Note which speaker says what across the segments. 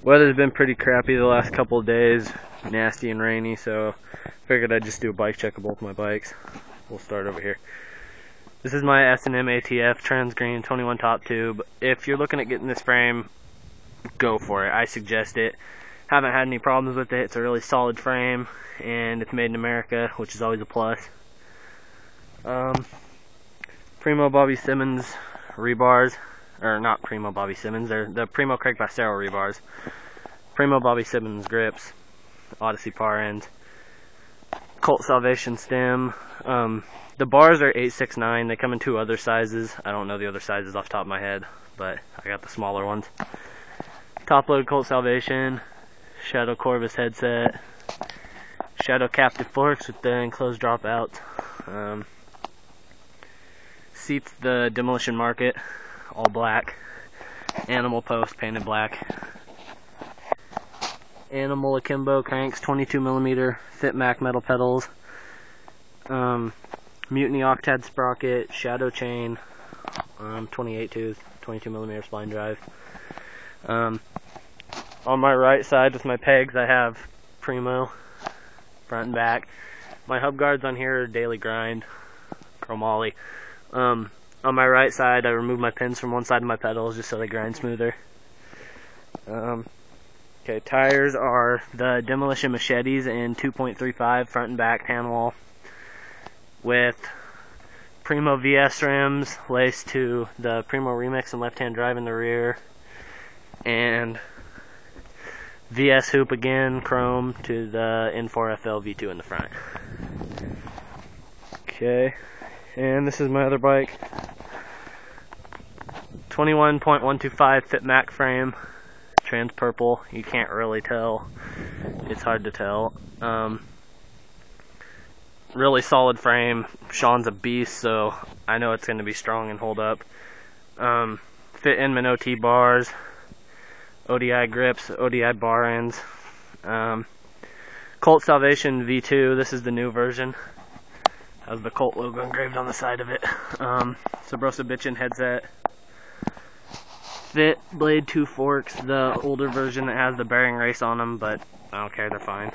Speaker 1: Weather's been pretty crappy the last couple of days, nasty and rainy, so figured I'd just do a bike check of both my bikes. We'll start over here. This is my S&M ATF Trans Green 21 top tube. If you're looking at getting this frame, go for it. I suggest it. Haven't had any problems with it. It's a really solid frame, and it's made in America, which is always a plus. Primo Bobby Simmons rebars, or not Primo Bobby Simmons, they're the Primo Craig Bastero rebars. Primo Bobby Simmons grips, Odyssey par ends, Colt Salvation stem. The bars are 869. They come in two other sizes. I don't know the other sizes off the top of my head, but I got the smaller ones. Top load Colt Salvation, Shadow Corvus headset, Shadow Captive forks with the enclosed dropouts. Seats the Demolition Market, all black. Animal post painted black. Animal akimbo cranks, 22mm Fit Mac metal pedals. Mutiny Octad sprocket, Shadow chain, 28 tooth, 22mm spline drive. On my right side with my pegs, I have Primo, front and back. My hub guards on here are Daily Grind, chromoly. On my right side, I removed my pins from one side of my pedals just so they grind smoother. Okay, tires are the Demolition Machetes in 2.35 front and back tan wall with Primo VS rims laced to the Primo Remix and left-hand drive in the rear, and VS hoop again, chrome to the N4FL V2 in the front. Okay, and this is my other bike. 21.125 Fit Mac frame, trans purple. You can't really tell. It's hard to tell. Really solid frame. Sean's a beast, so I know it's going to be strong and hold up. Fit Inman OT bars, ODI grips, ODI bar ends. Colt Salvation V2. This is the new version. Has the Colt logo engraved on the side of it. Sabrosa Bitchin headset. Fit Blade 2 forks, the older version that has the bearing race on them, but I don't care, they're fine.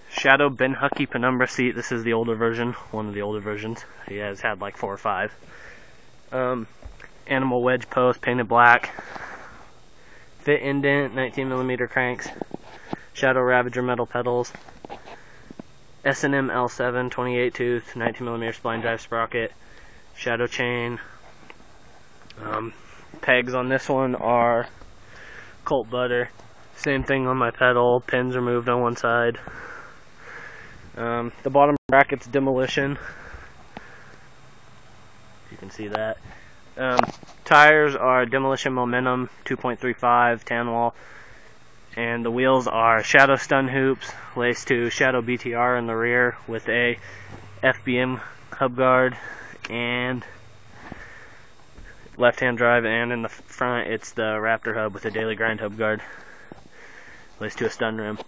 Speaker 1: Shadow Ben Hucky penumbra seat. This is the older version, one of the older versions. He has had like 4 or 5. Animal wedge post, painted black. Fit indent, 19mm cranks. Shadow Ravager metal pedals. S&M L7, 28 tooth, 19mm spline drive sprocket. Shadow chain. Pegs on this one are Colt butter. Same thing on my pedal. Pins removed on one side. The bottom bracket's Demolition. You can see that. Tires are Demolition Momentum 2.35 tan wall. And the wheels are Shadow Stun hoops laced to Shadow BTR in the rear with a FBM hub guard and left-hand drive, and in the front it's the Raptor hub with a Daily Grind hub guard laced to a stun rim.